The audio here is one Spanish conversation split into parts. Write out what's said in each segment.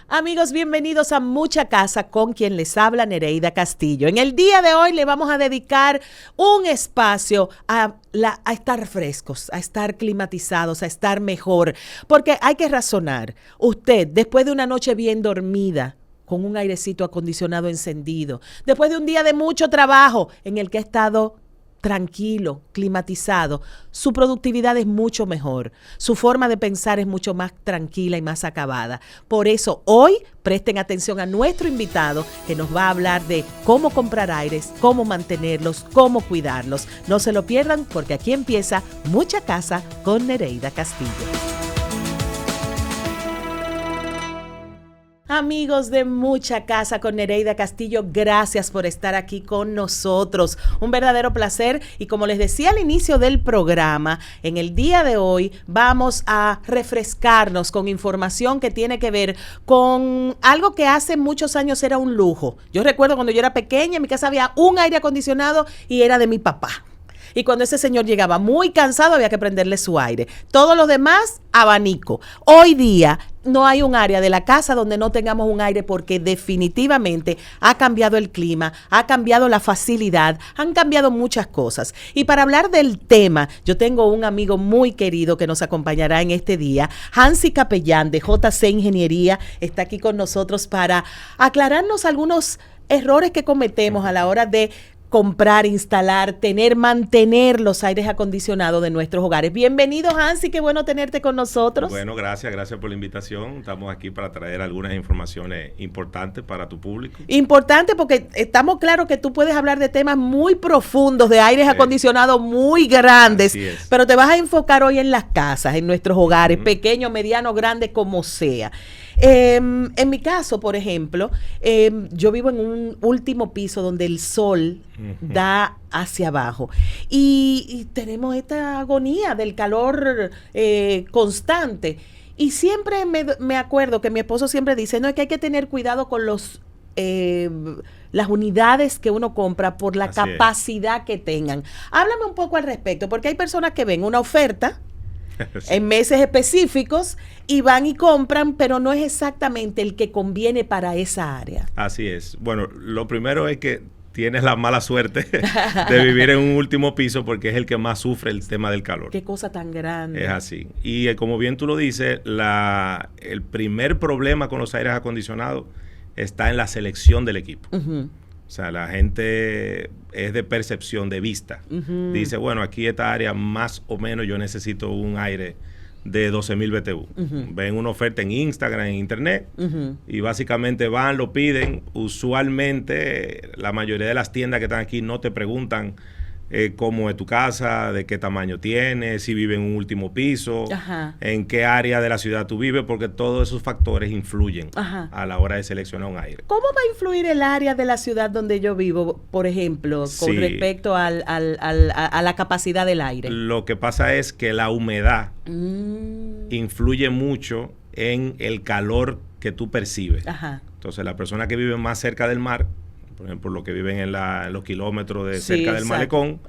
Amigos, bienvenidos a Mucha Casa, con quien les habla Nereida Castillo. En el día de hoy le vamos a dedicar un espacio a estar frescos, a estar climatizados, a estar mejor, porque hay que razonar. Usted, después de una noche bien dormida, con un airecito acondicionado encendido, después de un día de mucho trabajo en el que ha estado tranquilo, climatizado, su productividad es mucho mejor, su forma de pensar es mucho más tranquila y más acabada. Por eso hoy presten atención a nuestro invitado, que nos va a hablar de cómo comprar aires, cómo mantenerlos, cómo cuidarlos. No se lo pierdan, porque aquí empieza Mucha Casa con Nereida Castillo. Amigos de Mucha Casa con Nereida Castillo, gracias por estar aquí con nosotros. Un verdadero placer, y como les decía al inicio del programa, en el día de hoy vamos a refrescarnos con información que tiene que ver con algo que hace muchos años era un lujo. Yo recuerdo cuando yo era pequeña, en mi casa había un aire acondicionado y era de mi papá. Y cuando ese señor llegaba muy cansado, había que prenderle su aire. Todos los demás, abanico. Hoy día no hay un área de la casa donde no tengamos un aire, porque definitivamente ha cambiado el clima, ha cambiado la facilidad, han cambiado muchas cosas. Y para hablar del tema, yo tengo un amigo muy querido que nos acompañará en este día. Hansi Capellán, de JC Ingeniería, está aquí con nosotros para aclararnos algunos errores que cometemos a la hora de comprar, instalar, mantener los aires acondicionados de nuestros hogares. Bienvenido, Hansi, qué bueno tenerte con nosotros. Bueno, gracias por la invitación. Estamos aquí para traer algunas informaciones importantes para tu público. Importante porque estamos claros que tú puedes hablar de temas muy profundos, de aires acondicionados muy grandes, pero te vas a enfocar hoy en las casas, en nuestros hogares, pequeños, medianos, grandes, como sea. En mi caso, por ejemplo, yo vivo en un último piso donde el sol da hacia abajo y tenemos esta agonía del calor constante, y siempre me acuerdo que mi esposo siempre dice, no, es que hay que tener cuidado con las unidades que uno compra por la capacidad que tengan. Háblame un poco al respecto, porque hay personas que ven una oferta en meses específicos y van y compran, pero no es exactamente el que conviene para esa área. Así es. Bueno, lo primero es que tienes la mala suerte de vivir en un último piso, porque es el que más sufre el tema del calor. Qué cosa tan grande. Es así. Y como bien tú lo dices, el primer problema con los aires acondicionados está en la selección del equipo. O sea, la gente es de percepción, de vista. Dice, bueno, aquí esta área más o menos yo necesito un aire de 12,000 BTU. Ven una oferta en Instagram, en internet, y básicamente van, lo piden. Usualmente la mayoría de las tiendas que están aquí no te preguntan cómo es tu casa, de qué tamaño tienes, si vive en un último piso, en qué área de la ciudad tú vives, porque todos esos factores influyen a la hora de seleccionar un aire. ¿Cómo va a influir el área de la ciudad donde yo vivo, por ejemplo, con respecto a la capacidad del aire? Lo que pasa es que la humedad influye mucho en el calor que tú percibes. Entonces, la persona que vive más cerca del mar, por ejemplo, los que viven en los kilómetros de cerca del malecón,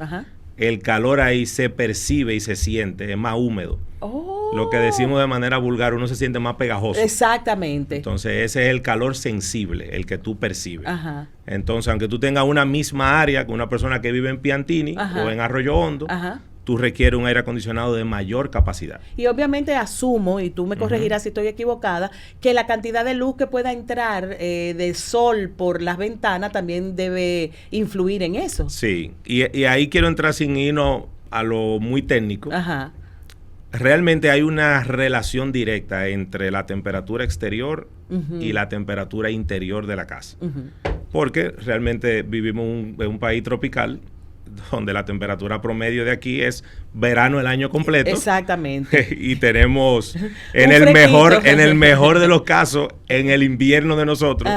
el calor ahí se percibe y se siente, es más húmedo. Lo que decimos de manera vulgar, uno se siente más pegajoso. Exactamente. Entonces, ese es el calor sensible, el que tú percibes. Entonces, aunque tú tengas una misma área con una persona que vive en Piantini o en Arroyo Hondo, tú requieres un aire acondicionado de mayor capacidad. Y obviamente asumo, y tú me corregirás si estoy equivocada, que la cantidad de luz que pueda entrar de sol por las ventanas también debe influir en eso. Sí, y ahí quiero entrar sin irnos a lo muy técnico. Realmente hay una relación directa entre la temperatura exterior y la temperatura interior de la casa. Porque realmente vivimos en un país tropical, donde la temperatura promedio de aquí es verano el año completo. Exactamente. Y tenemos en el mejor de los casos, en el invierno de nosotros,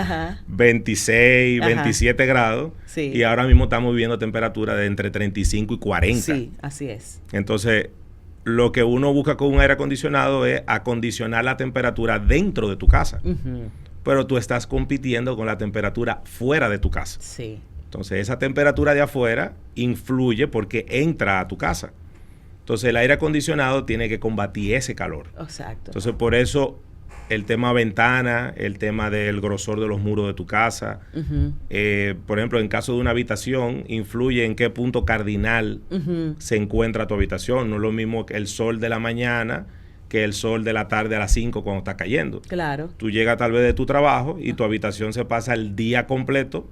26, 27 grados. Y ahora mismo estamos viviendo temperaturas de entre 35 y 40. Sí, así es. Entonces, lo que uno busca con un aire acondicionado es acondicionar la temperatura dentro de tu casa. Pero tú estás compitiendo con la temperatura fuera de tu casa. Sí. Entonces, esa temperatura de afuera influye porque entra a tu casa. Entonces, el aire acondicionado tiene que combatir ese calor. Exacto. Entonces, por eso el tema ventana, el tema del grosor de los muros de tu casa. Por ejemplo, en caso de una habitación, influye en qué punto cardinal se encuentra tu habitación. No es lo mismo que el sol de la mañana que el sol de la tarde a las 5 cuando está cayendo. Claro. Tú llegas tal vez de tu trabajo y tu habitación se pasa el día completo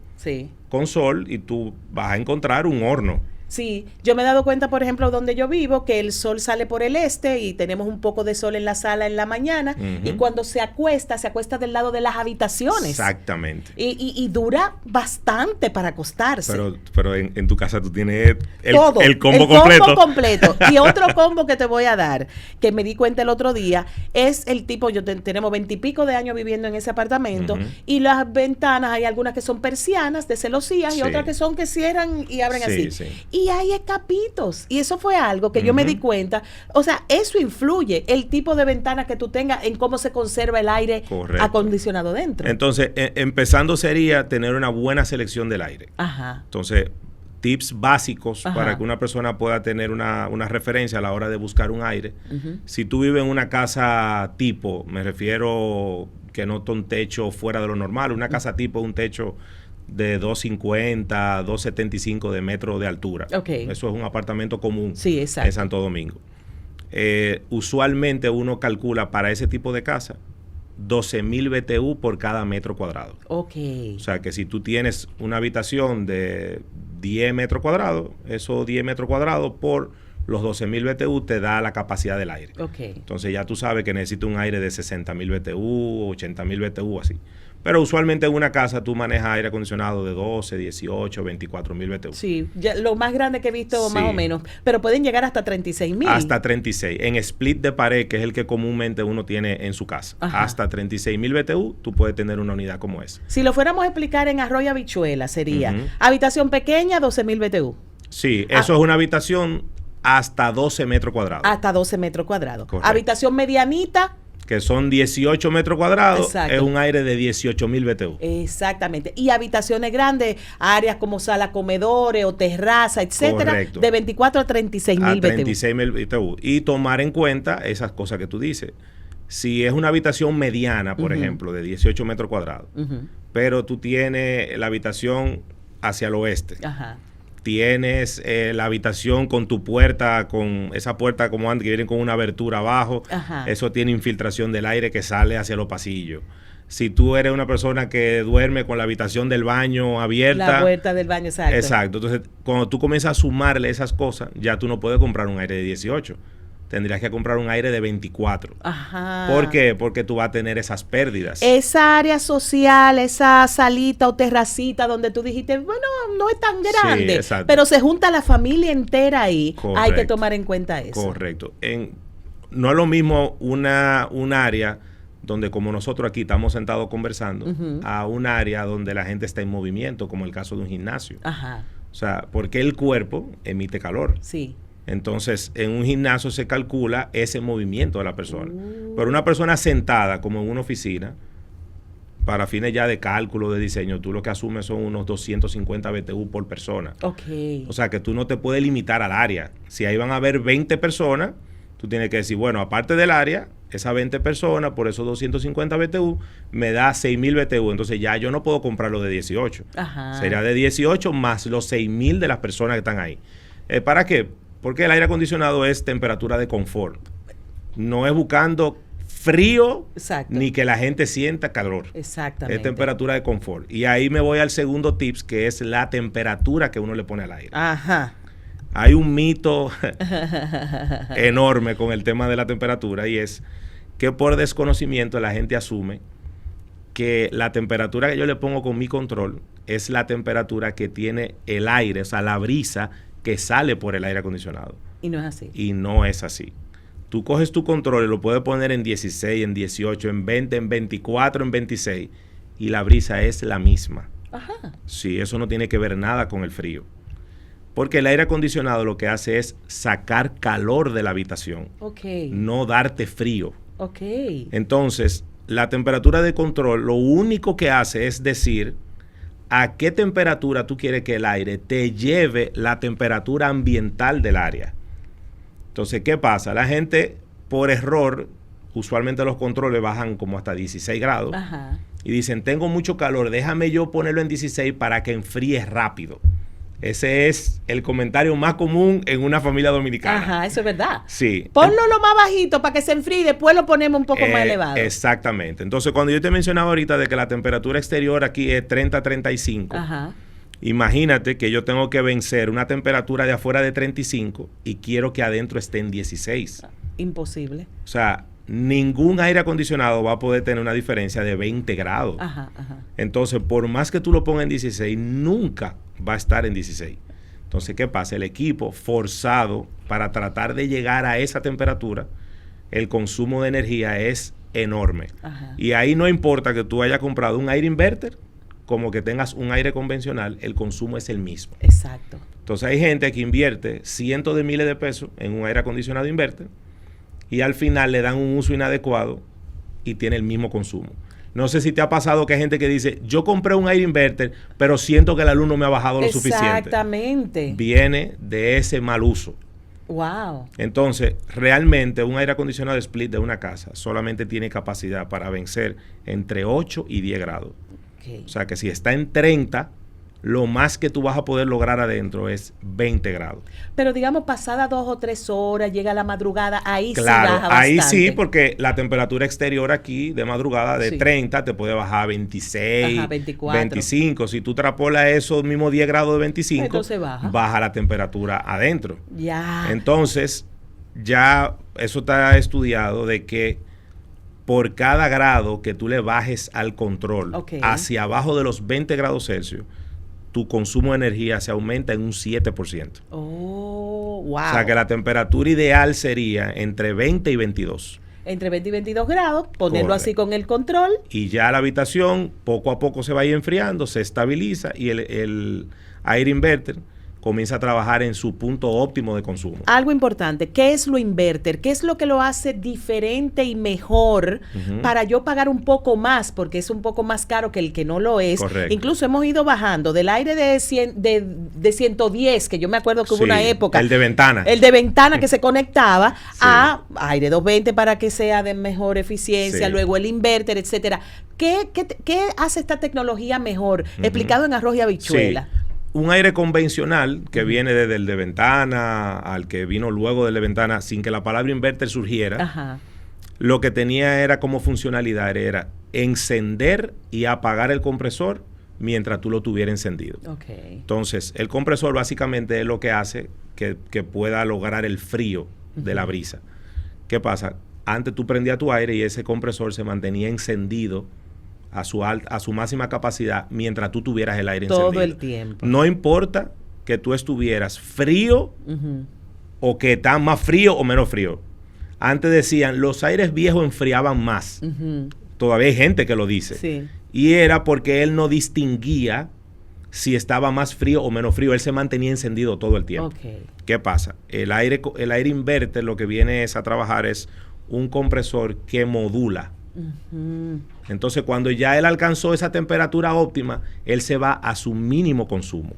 con sol y tú vas a encontrar un horno. Sí, yo me he dado cuenta, por ejemplo, donde yo vivo, que el sol sale por el este y tenemos un poco de sol en la sala en la mañana y cuando se acuesta del lado de las habitaciones. Exactamente. Y dura bastante para acostarse. Pero en tu casa tú tienes todo, el combo completo. Y otro combo que te voy a dar, que me di cuenta el otro día, es el tipo, tenemos 20 y pico de años viviendo en ese apartamento y las ventanas, hay algunas que son persianas de celosías y otras que son que cierran y abren así. Sí. Y hay escapitos. Y eso fue algo que yo me di cuenta. O sea, eso influye, el tipo de ventana que tú tengas en cómo se conserva el aire acondicionado dentro. Entonces, empezando sería tener una buena selección del aire. Ajá. Entonces, tips básicos para que una persona pueda tener una referencia a la hora de buscar un aire. Si tú vives en una casa tipo, me refiero que no tiene un techo fuera de lo normal, una casa tipo, un techo de 250, 275 de metro de altura. Eso es un apartamento común en Santo Domingo. Usualmente uno calcula para ese tipo de casa 12,000 BTU por cada metro cuadrado. O sea que si tú tienes una habitación de 10 metros cuadrados, esos 10 metros cuadrados por los 12,000 BTU te da la capacidad del aire. Entonces ya tú sabes que necesitas un aire de 60,000 BTU, 80,000 BTU, así. Pero usualmente en una casa tú manejas aire acondicionado de 12, 18, 24,000 BTU. Sí, ya, lo más grande que he visto más o menos. Pero pueden llegar hasta 36,000. Hasta 36. En split de pared, que es el que comúnmente uno tiene en su casa. Hasta 36,000 BTU tú puedes tener una unidad como esa. Si lo fuéramos a explicar en arroz y habichuela, sería habitación pequeña, 12,000 BTU. Sí, eso es una habitación hasta 12 metros cuadrados. Hasta 12 metros cuadrados. Correcto. Habitación medianita, que son 18 metros cuadrados, es un aire de 18,000 BTU. Exactamente. Y habitaciones grandes, áreas como sala, comedores o terraza, etcétera, correcto, de 24 a 36,000 BTU. 36,000 BTU. Y tomar en cuenta esas cosas que tú dices. Si es una habitación mediana, por ejemplo, de 18 metros cuadrados, pero tú tienes la habitación hacia el oeste. Tienes la habitación con tu puerta, con esa puerta como antes que vienen con una abertura abajo. Eso tiene infiltración del aire que sale hacia los pasillos. Si tú eres una persona que duerme con la habitación del baño abierta. La puerta del baño, exacto. Exacto. Entonces, cuando tú comienzas a sumarle esas cosas, ya tú no puedes comprar un aire de 18. Tendrías que comprar un aire de 24. ¿Por qué? Porque tú vas a tener esas pérdidas. Esa área social, esa salita o terracita donde tú dijiste, bueno, no es tan grande, pero se junta la familia entera ahí. Correcto. Hay que tomar en cuenta eso. Correcto. No es lo mismo un área donde, como nosotros aquí estamos sentados conversando, a un área donde la gente está en movimiento, como el caso de un gimnasio. O sea, porque el cuerpo emite calor. Sí. Entonces, en un gimnasio se calcula ese movimiento de la persona. Pero una persona sentada, como en una oficina, para fines ya de cálculo, de diseño, tú lo que asumes son unos 250 BTU por persona. O sea, que tú no te puedes limitar al área. Si ahí van a haber 20 personas, tú tienes que decir, bueno, aparte del área, esas 20 personas, por esos 250 BTU, me da 6,000 BTU. Entonces ya yo no puedo comprar lo de 18. Sería de 18 más los 6,000 de las personas que están ahí. ¿Para qué? Porque el aire acondicionado es temperatura de confort. No es buscando frío ni que la gente sienta calor. Exactamente. Es temperatura de confort. Y ahí me voy al segundo tips, que es la temperatura que uno le pone al aire. Hay un mito enorme con el tema de la temperatura, y es que por desconocimiento la gente asume que la temperatura que yo le pongo con mi control es la temperatura que tiene el aire, o sea, la brisa que sale por el aire acondicionado. Y no es así. Y no es así. Tú coges tu control y lo puedes poner en 16, en 18, en 20, en 24, en 26, y la brisa es la misma. Sí, eso no tiene que ver nada con el frío. Porque el aire acondicionado lo que hace es sacar calor de la habitación, no darte frío. Entonces, la temperatura de control lo único que hace es decir a qué temperatura tú quieres que el aire te lleve la temperatura ambiental del área. Entonces, ¿qué pasa? La gente, por error usualmente los controles bajan como hasta 16 grados. Ajá. Y dicen, tengo mucho calor, déjame yo ponerlo en 16 para que enfríe rápido. Ese es el comentario más común en una familia dominicana. Ajá, eso es verdad. Sí. Ponlo lo más bajito para que se enfríe y después lo ponemos un poco más elevado. Exactamente. Entonces, cuando yo te mencionaba ahorita de que la temperatura exterior aquí es 30-35, Ajá. imagínate que yo tengo que vencer una temperatura de afuera de 35 y quiero que adentro esté en 16. Imposible. O sea, ningún aire acondicionado va a poder tener una diferencia de 20 grados. Ajá, ajá. Entonces, por más que tú lo pongas en 16, nunca va a estar en 16. Entonces, ¿qué pasa? El equipo forzado para tratar de llegar a esa temperatura, el consumo de energía es enorme. Ajá. Y ahí no importa que tú hayas comprado un aire inverter, como que tengas un aire convencional, el consumo es el mismo. Exacto. Entonces, hay gente que invierte cientos de miles de pesos en un aire acondicionado inverter y al final le dan un uso inadecuado y tiene el mismo consumo. No sé si te ha pasado que hay gente que dice, yo compré un aire inverter, pero siento que la luz no me ha bajado lo suficiente. Exactamente. Viene de ese mal uso. Wow. Entonces, realmente un aire acondicionado split de una casa solamente tiene capacidad para vencer entre 8 y 10 grados. Okay. O sea que si está en 30, lo más que tú vas a poder lograr adentro es 20 grados. Pero digamos, pasada 2 o 3 horas, llega la madrugada, ahí Claro, sí baja ahí bastante. sí, porque la temperatura exterior aquí de madrugada de 30 te puede bajar a 26, Ajá, 24. 25. Si tú trapolas esos mismos 10 grados de 25, entonces baja la temperatura adentro. Ya. Entonces, ya eso está estudiado de que por cada grado que tú le bajes al control hacia abajo de los 20 grados Celsius, tu consumo de energía se aumenta en un 7%. Oh, wow. O sea que la temperatura ideal sería entre 20 y 22. Entre 20 y 22 grados, ponerlo Correcto. así con el control. Y ya la habitación poco a poco se va a ir enfriando, se estabiliza y el aire inverter comienza a trabajar en su punto óptimo de consumo. Algo importante, ¿qué es lo inverter? ¿Qué es lo que lo hace diferente y mejor para yo pagar un poco más? Porque es un poco más caro que el que no lo es. Correcto. Incluso hemos ido bajando del aire de 110, que yo me acuerdo que hubo una época. El de ventana. El de ventana que se conectaba Sí. a aire 220 para que sea de mejor eficiencia, Sí. luego el inverter, etcétera. ¿Qué hace esta tecnología mejor? Explicado en arroz y habichuela. Sí. Un aire convencional que viene desde el de ventana al que vino luego del de ventana sin que la palabra inverter surgiera, Ajá. lo que tenía era como funcionalidad era encender y apagar el compresor mientras tú lo tuvieras encendido. Okay. Entonces, el compresor básicamente es lo que hace que pueda lograr el frío de la brisa. ¿Qué pasa? Antes tú prendías tu aire y ese compresor se mantenía encendido a su máxima capacidad mientras tú tuvieras el aire encendido. Todo el tiempo. No importa que tú estuvieras frío o que está más frío o menos frío. Antes decían, los aires viejos enfriaban más. Todavía hay gente que lo dice. Sí. Y era porque él no distinguía si estaba más frío o menos frío. Él se mantenía encendido todo el tiempo. Okay. ¿Qué pasa? El aire inverter lo que viene es a trabajar es un compresor que modula. Entonces, cuando ya él alcanzó esa temperatura óptima, él se va a su mínimo consumo.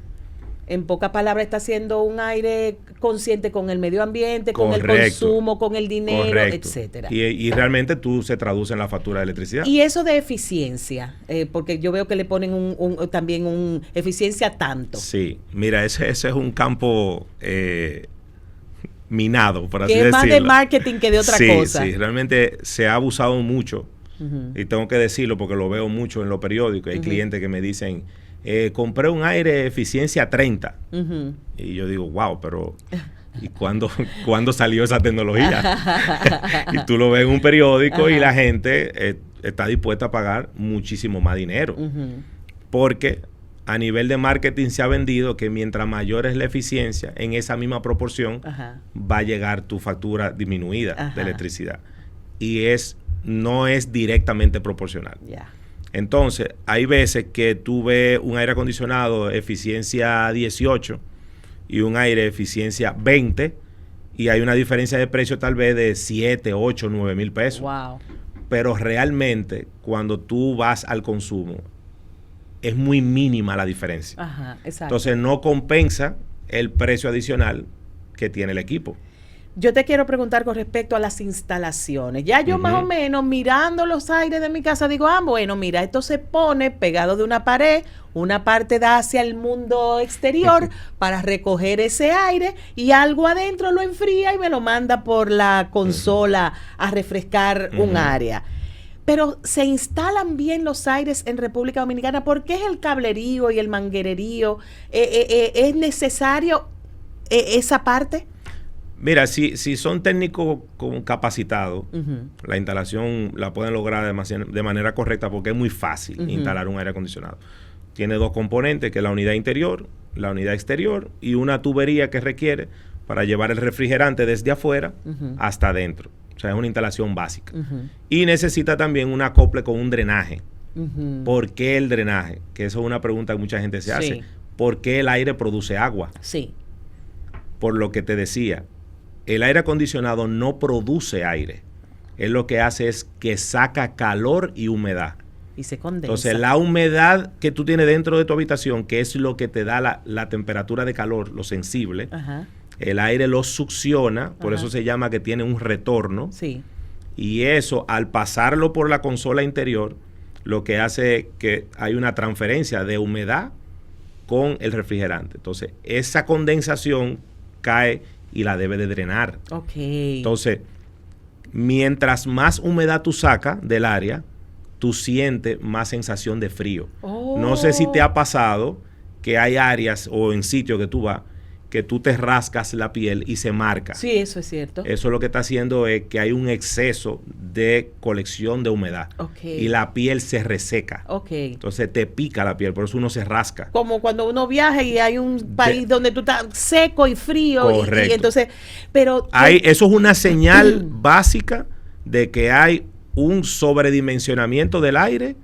En pocas palabras, está haciendo un aire consciente con el medio ambiente, con el Correcto. consumo, con el dinero, Correcto. etcétera. Y realmente tú se traduce en la factura de electricidad. Y eso de eficiencia, porque yo veo que le ponen también un eficiencia tanto. Sí, mira, ese es un campo minado, por así Que es decirlo. más de marketing que de otra cosa. Sí, realmente se ha abusado mucho. Y tengo que decirlo porque lo veo mucho en los periódicos. Hay clientes que me dicen, compré un aire eficiencia 30. Y yo digo, wow, pero ¿y cuándo salió esa tecnología? Y tú lo ves en un periódico y la gente está dispuesta a pagar muchísimo más dinero. Porque a nivel de marketing se ha vendido que mientras mayor es la eficiencia, en esa misma proporción va a llegar tu factura disminuida de electricidad. Y no es directamente proporcional. Entonces, hay veces que tú ves un aire acondicionado eficiencia 18 y un aire eficiencia 20 y hay una diferencia de precio tal vez de 7, 8, 9 mil pesos. Wow. Pero realmente, cuando tú vas al consumo, es muy mínima la diferencia. Ajá, exacto. Entonces, no compensa el precio adicional que tiene el equipo. Yo te quiero preguntar con respecto a las instalaciones. Ya yo más o menos mirando los aires de mi casa digo, bueno, mira, esto se pone pegado de una pared, una parte da hacia el mundo exterior para recoger ese aire y algo adentro lo enfría y me lo manda por la consola a refrescar un área. Pero ¿se instalan bien los aires en República Dominicana? ¿Por qué es el cablerío y el manguererío? ¿Es necesario esa parte? Mira, si son técnicos capacitados, la instalación la pueden lograr de manera correcta porque es muy fácil instalar un aire acondicionado. Tiene dos componentes, que es la unidad interior, la unidad exterior y una tubería que requiere para llevar el refrigerante desde afuera hasta adentro. O sea, es una instalación básica. Y necesita también un acople con un drenaje. ¿Por qué el drenaje? Que eso es una pregunta que mucha gente se hace. ¿Por qué el aire produce agua? Sí. Por lo que te decía, el aire acondicionado no produce aire. Él lo que hace es que saca calor y humedad. Y se condensa. Entonces, la humedad que tú tienes dentro de tu habitación, que es lo que te da la temperatura de calor, lo sensible, el aire lo succiona, por eso se llama que tiene un retorno. Sí. Y eso, al pasarlo por la consola interior, lo que hace es que hay una transferencia de humedad con el refrigerante. Entonces, esa condensación cae y la debe de drenar. Entonces, mientras más humedad tú sacas del área, tú sientes más sensación de frío. No sé si te ha pasado que hay áreas o en sitios que tú vas que tú te rascas la piel y se marca. Sí, eso es cierto. Eso lo que está haciendo es que hay un exceso de colección de humedad. Y la piel se reseca. Entonces te pica la piel, por eso uno se rasca. Como cuando uno viaja y hay un país donde tú estás seco y frío. Correcto. Y entonces, pero... Eso es una señal básica de que hay un sobredimensionamiento del aire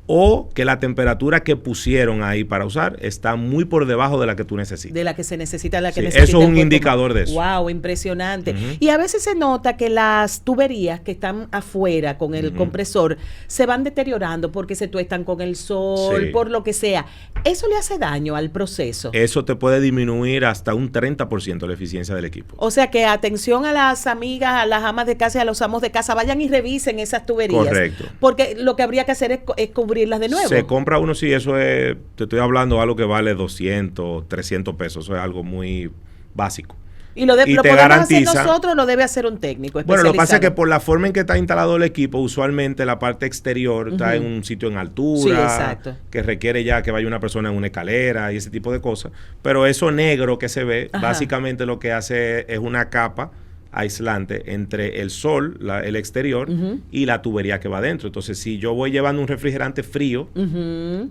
o que la temperatura que pusieron ahí para usar está muy por debajo de la que tú necesitas. De la que se necesita, la que sí, necesita. Eso es un indicador de eso. Wow, impresionante. Y a veces se nota que las tuberías que están afuera con el compresor se van deteriorando porque se tuestan con el sol, por lo que sea. ¿Eso le hace daño al proceso? Eso te puede disminuir hasta un 30% la eficiencia del equipo. O sea que atención a las amigas, a las amas de casa y a los amos de casa, vayan y revisen esas tuberías. Correcto. Porque lo que habría que hacer es cubrirlas de nuevo. Se compra uno, sí, eso es, te estoy hablando de algo que vale 200, 300 pesos, eso es algo muy básico. Y lo podemos hacer nosotros, lo debe hacer un técnico especializado. Bueno, lo que pasa es que por la forma en que está instalado el equipo, usualmente la parte exterior está en un sitio en altura, que requiere ya que vaya una persona en una escalera y ese tipo de cosas. Pero eso negro que se ve, básicamente lo que hace es una capa aislante entre el sol, el exterior, y la tubería que va adentro. Entonces, si yo voy llevando un refrigerante frío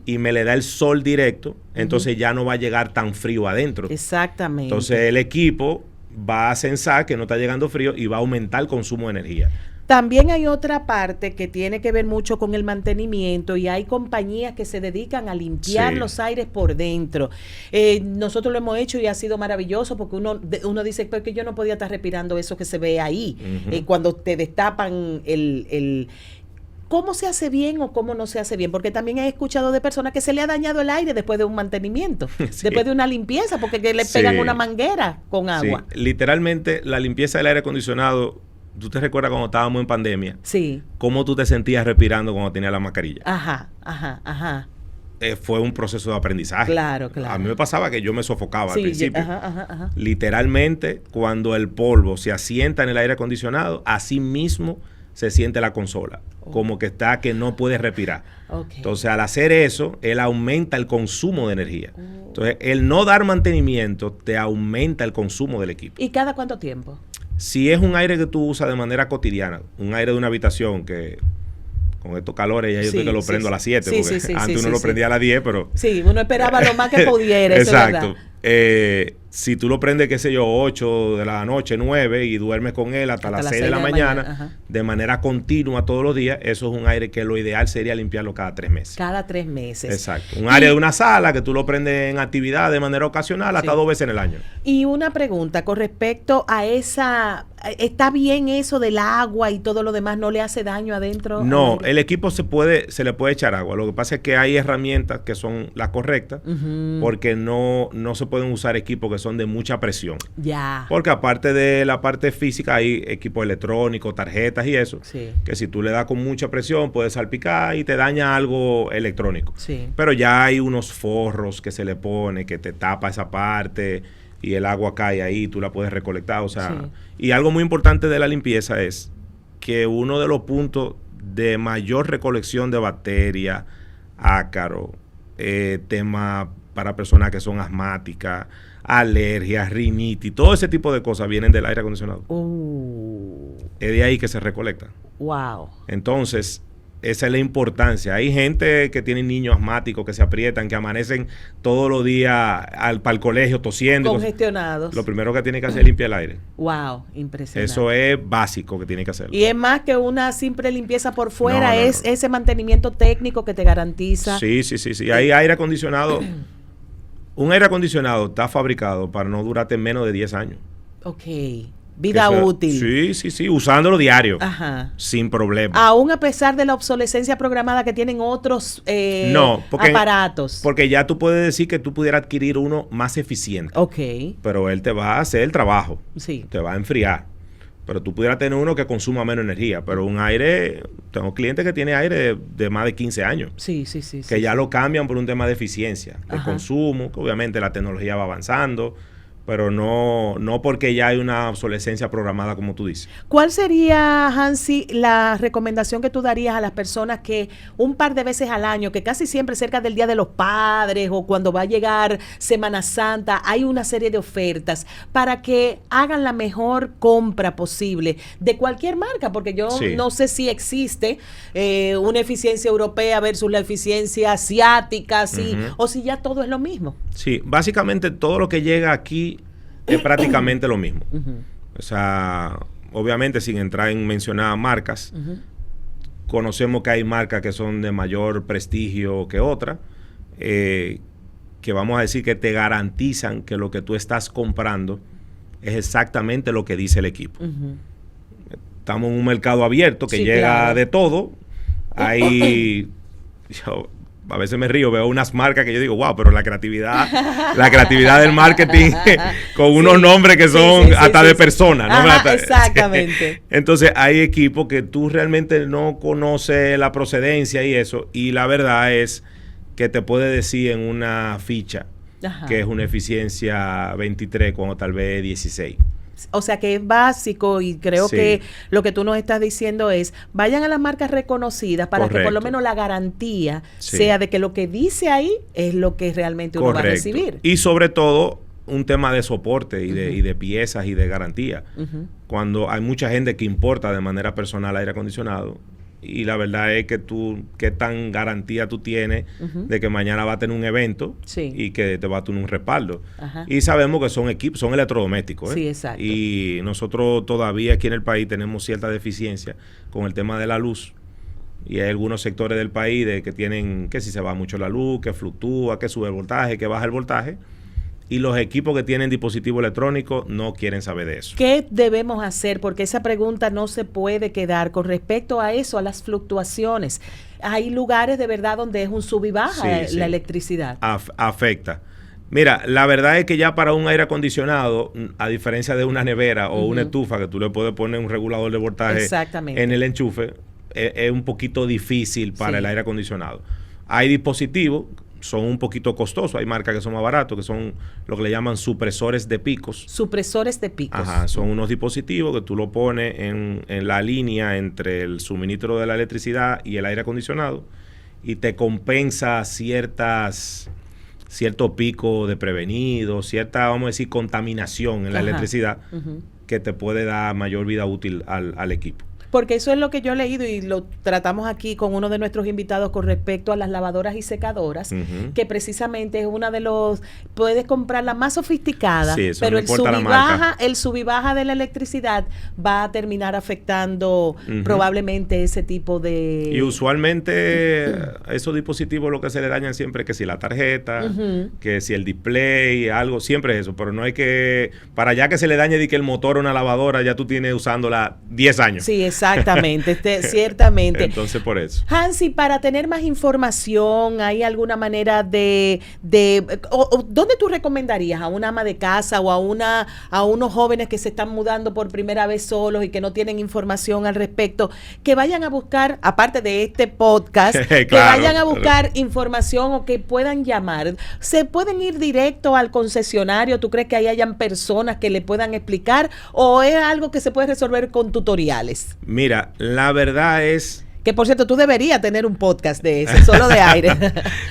y me le da el sol directo, entonces ya no va a llegar tan frío adentro. Exactamente. Entonces, el equipo va a sensar que no está llegando frío y va a aumentar el consumo de energía. También hay otra parte que tiene que ver mucho con el mantenimiento y hay compañías que se dedican a limpiar los aires por dentro. Nosotros lo hemos hecho y ha sido maravilloso porque uno dice pues, que yo no podía estar respirando eso que se ve ahí. Cuando te destapan ¿cómo se hace bien o cómo no se hace bien? Porque también he escuchado de personas que se le ha dañado el aire después de un mantenimiento, después de una limpieza, porque le pegan una manguera con agua. Literalmente, la limpieza del aire acondicionado, ¿tú te recuerdas cuando estábamos en pandemia? Sí. ¿Cómo tú te sentías respirando cuando tenías la mascarilla? Ajá. Fue un proceso de aprendizaje. Claro. A mí me pasaba que yo me sofocaba al principio. Literalmente, cuando el polvo se asienta en el aire acondicionado, así mismo se siente la consola, como que no puede respirar. Entonces, al hacer eso, él aumenta el consumo de energía. Entonces, el no dar mantenimiento te aumenta el consumo del equipo. ¿Y cada cuánto tiempo? Si es un aire que tú usas de manera cotidiana, un aire de una habitación que con estos calores ya yo estoy que lo prendo a las 7, porque antes uno lo prendía a las 10, pero... Sí, uno esperaba lo más que pudiera. Exacto. Si tú lo prendes, qué sé yo, 8 de la noche, 9, y duermes con él hasta las 6 de la mañana, de manera continua todos los días, eso es un aire que lo ideal sería limpiarlo cada 3 meses. Cada 3 meses. Exacto. Un área de una sala que tú lo prendes en actividad de manera ocasional hasta 2 veces en el año. Y una pregunta con respecto a esa... ¿Está bien eso del agua y todo lo demás? ¿No le hace daño adentro? No, el equipo se le puede echar agua. Lo que pasa es que hay herramientas que son las correctas, porque no se pueden usar equipos que son de mucha presión. Ya. Porque aparte de la parte física hay equipo electrónico, tarjetas y eso, Sí. que si tú le das con mucha presión puede salpicar y te daña algo electrónico. Sí. Pero ya hay unos forros que se le pone, que te tapa esa parte y el agua cae ahí, tú la puedes recolectar. O sea, Sí. y algo muy importante de la limpieza es que uno de los puntos de mayor recolección de bacterias, ácaro, tema para personas que son asmáticas, alergias, rinitis, todo ese tipo de cosas vienen del aire acondicionado. Es de ahí que se recolecta. Wow. Entonces, esa es la importancia. Hay gente que tiene niños asmáticos que se aprietan, que amanecen todos los días para el colegio tosiendo. Congestionados. Lo primero que tiene que hacer es limpiar el aire. Wow, impresionante. Eso es básico que tiene que hacer. Y es más que una simple limpieza por fuera, No. es ese mantenimiento técnico que te garantiza. Sí. Hay aire acondicionado. Un aire acondicionado está fabricado para no durarte menos de 10 años. Ok. Vida Eso, útil. Sí, usándolo diario. Ajá. Sin problema. Aún a pesar de la obsolescencia programada que tienen otros aparatos. Porque ya tú puedes decir que tú pudieras adquirir uno más eficiente. Ok. Pero él te va a hacer el trabajo. Sí. Te va a enfriar. Pero tú pudieras tener uno que consuma menos energía. Pero un aire, tengo clientes que tienen aire de más de 15 años. Sí. Que ya lo cambian por un tema de eficiencia, de Ajá. consumo, que obviamente la tecnología va avanzando, pero no porque ya hay una obsolescencia programada como tú dices. ¿Cuál sería, Hansi, la recomendación que tú darías a las personas que un par de veces al año, que casi siempre cerca del Día de los Padres o cuando va a llegar Semana Santa, hay una serie de ofertas para que hagan la mejor compra posible de cualquier marca? Porque yo Sí. no sé si existe una eficiencia europea versus la eficiencia asiática, sí, o si ya todo es lo mismo. Sí, básicamente todo lo que llega aquí es prácticamente lo mismo. O sea, obviamente sin entrar en mencionar marcas, conocemos que hay marcas que son de mayor prestigio que otras, que vamos a decir que te garantizan que lo que tú estás comprando es exactamente lo que dice el equipo. Estamos en un mercado abierto que Sí, llega claro. de todo. Hay... a veces me río, veo unas marcas que yo digo, wow, pero la creatividad del marketing con unos nombres que son hasta de personas, ¿no? Ajá, exactamente. Entonces hay equipos que tú realmente no conoces la procedencia y eso, y la verdad es que te puede decir en una ficha Ajá. que es una eficiencia 23 cuando tal vez 16. O sea que es básico y creo Sí. que lo que tú nos estás diciendo es, vayan a las marcas reconocidas para que por lo Correcto. menos la garantía Sí. sea de que lo que dice ahí es lo que realmente uno va a recibir. Y sobre todo un tema de soporte y de piezas y de garantía. Cuando hay mucha gente que importa de manera personal aire acondicionado, y la verdad es que tú, qué tan garantía tú tienes de que mañana va a tener un evento Sí. y que te va a tener un respaldo. Ajá. Y sabemos que son equipos, son electrodomésticos. Sí, exacto. Y nosotros todavía aquí en el país tenemos cierta deficiencia con el tema de la luz. Y hay algunos sectores del país que tienen que si se va mucho la luz, que fluctúa, que sube el voltaje, que baja el voltaje. Y los equipos que tienen dispositivo electrónico no quieren saber de eso. ¿Qué debemos hacer? Porque esa pregunta no se puede quedar con respecto a eso, a las fluctuaciones. Hay lugares de verdad donde es un sub y baja Sí. la electricidad. Afecta. Mira, la verdad es que ya para un aire acondicionado, a diferencia de una nevera o una estufa, que tú le puedes poner un regulador de voltaje Exactamente. en el enchufe, es un poquito difícil para Sí. el aire acondicionado. Hay dispositivos, son un poquito costosos, hay marcas que son más baratos, que son lo que le llaman supresores de picos. Supresores de picos. Ajá, son unos dispositivos que tú lo pones en la línea entre el suministro de la electricidad y el aire acondicionado y te compensa cierto pico de prevenido, cierta, vamos a decir, contaminación en la Ajá. electricidad que te puede dar mayor vida útil al equipo. Porque eso es lo que yo he leído y lo tratamos aquí con uno de nuestros invitados con respecto a las lavadoras y secadoras, que precisamente es una de los, puedes comprar la más sofisticada, Sí, eso pero no importa la marca. el sub y baja de la electricidad va a terminar afectando probablemente ese tipo de... Y usualmente esos dispositivos lo que se le dañan siempre es que si la tarjeta, que si el display, algo, siempre es eso, pero no hay que, para ya que se le dañe de que el motor o una lavadora ya tú tienes usándola 10 años. Sí, exactamente. Exactamente, ciertamente. Entonces, por eso. Hansi, para tener más información, ¿hay alguna manera dónde tú recomendarías a una ama de casa o a unos jóvenes que se están mudando por primera vez solos y que no tienen información al respecto, que vayan a buscar, aparte de este podcast, que vayan a buscar información o que puedan llamar? ¿Se pueden ir directo al concesionario? ¿Tú crees que ahí hayan personas que le puedan explicar o es algo que se puede resolver con tutoriales? Mira, la verdad es... Que por cierto, tú deberías tener un podcast de eso, solo de aire.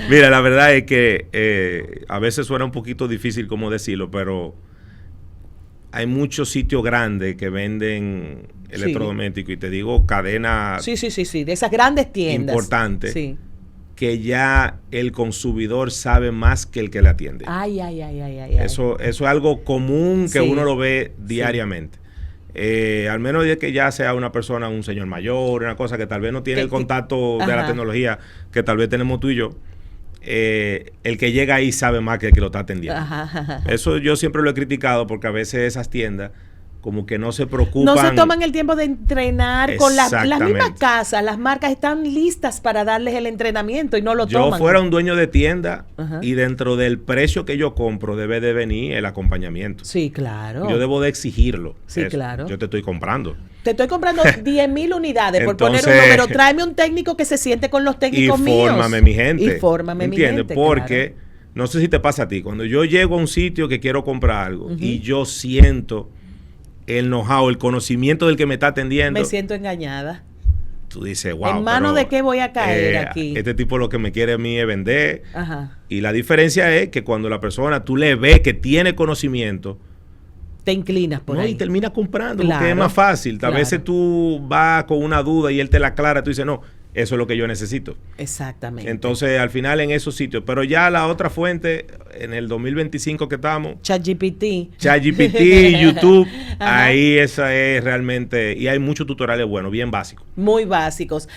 Mira, la verdad es que a veces suena un poquito difícil como decirlo, pero hay muchos sitios grandes que venden electrodomésticos y te digo cadenas... Sí, de esas grandes tiendas. Importantes. Sí. Que ya el consumidor sabe más que el que le atiende. Ay. Eso es algo común que uno lo ve diariamente. Al menos de que ya sea una persona, un señor mayor, una cosa que tal vez no tiene el contacto de la tecnología que tal vez tenemos tú y yo, el que llega ahí sabe más que el que lo está atendiendo. Eso yo siempre lo he criticado porque a veces esas tiendas como que no se preocupan. No se toman el tiempo de entrenar con las mismas casas, las marcas están listas para darles el entrenamiento y no lo toman. Yo fuera un dueño de tienda y dentro del precio que yo compro debe de venir el acompañamiento. Sí, claro. Yo debo de exigirlo. Sí, claro. Yo te estoy comprando. Te estoy comprando 10,000 unidades, por poner un número. Tráeme un técnico que se siente con los técnicos míos. Infórmame, mi gente. Infórmame, mi gente. ¿Entiendes? Porque, no sé si te pasa a ti, cuando yo llego a un sitio que quiero comprar algo y yo siento el know-how, el conocimiento del que me está atendiendo. Me siento engañada. Tú dices, wow. ¿En mano de qué voy a caer aquí? Este tipo lo que me quiere a mí es vender. Y la diferencia es que cuando la persona, tú le ves que tiene conocimiento, te inclinas por ahí. Y terminas comprando, porque es más fácil. A veces tú vas con una duda y él te la aclara, tú dices, no, eso es lo que yo necesito. Exactamente. Entonces, al final en esos sitios. Pero ya la otra fuente, en el 2025 que estamos. ChatGPT, YouTube. Ahí esa es realmente. Y hay muchos tutoriales buenos, bien básicos. Muy básicos.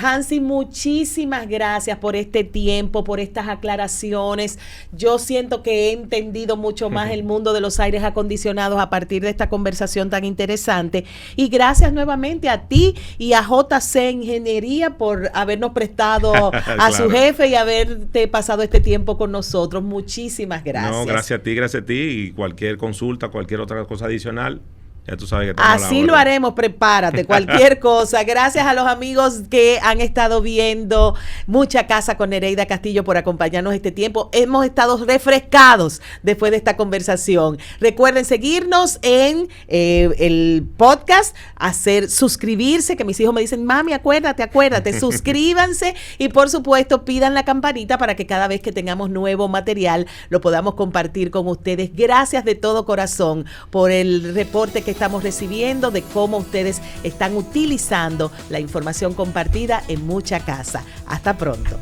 Hansi, muchísimas gracias por este tiempo, por estas aclaraciones. Yo siento que he entendido mucho más el mundo de los aires acondicionados a partir de esta conversación tan interesante. Y gracias nuevamente a ti y a JC Ingeniería por habernos prestado a su jefe y haberte pasado este tiempo con nosotros. Muchísimas gracias. No, gracias a ti y cualquier consulta, cualquier otra cosa adicional. Ya tú sabes que así lo haremos, prepárate, cualquier cosa. Gracias a los amigos que han estado viendo Mucha Casa con Nereida Castillo por acompañarnos este tiempo. Hemos estado refrescados después de esta conversación. Recuerden seguirnos en el podcast, suscribirse, que mis hijos me dicen, mami, acuérdate, suscríbanse y por supuesto pidan la campanita para que cada vez que tengamos nuevo material lo podamos compartir con ustedes. Gracias de todo corazón por el reporte que estamos recibiendo de cómo ustedes están utilizando la información compartida en Mucha Casa. Hasta pronto.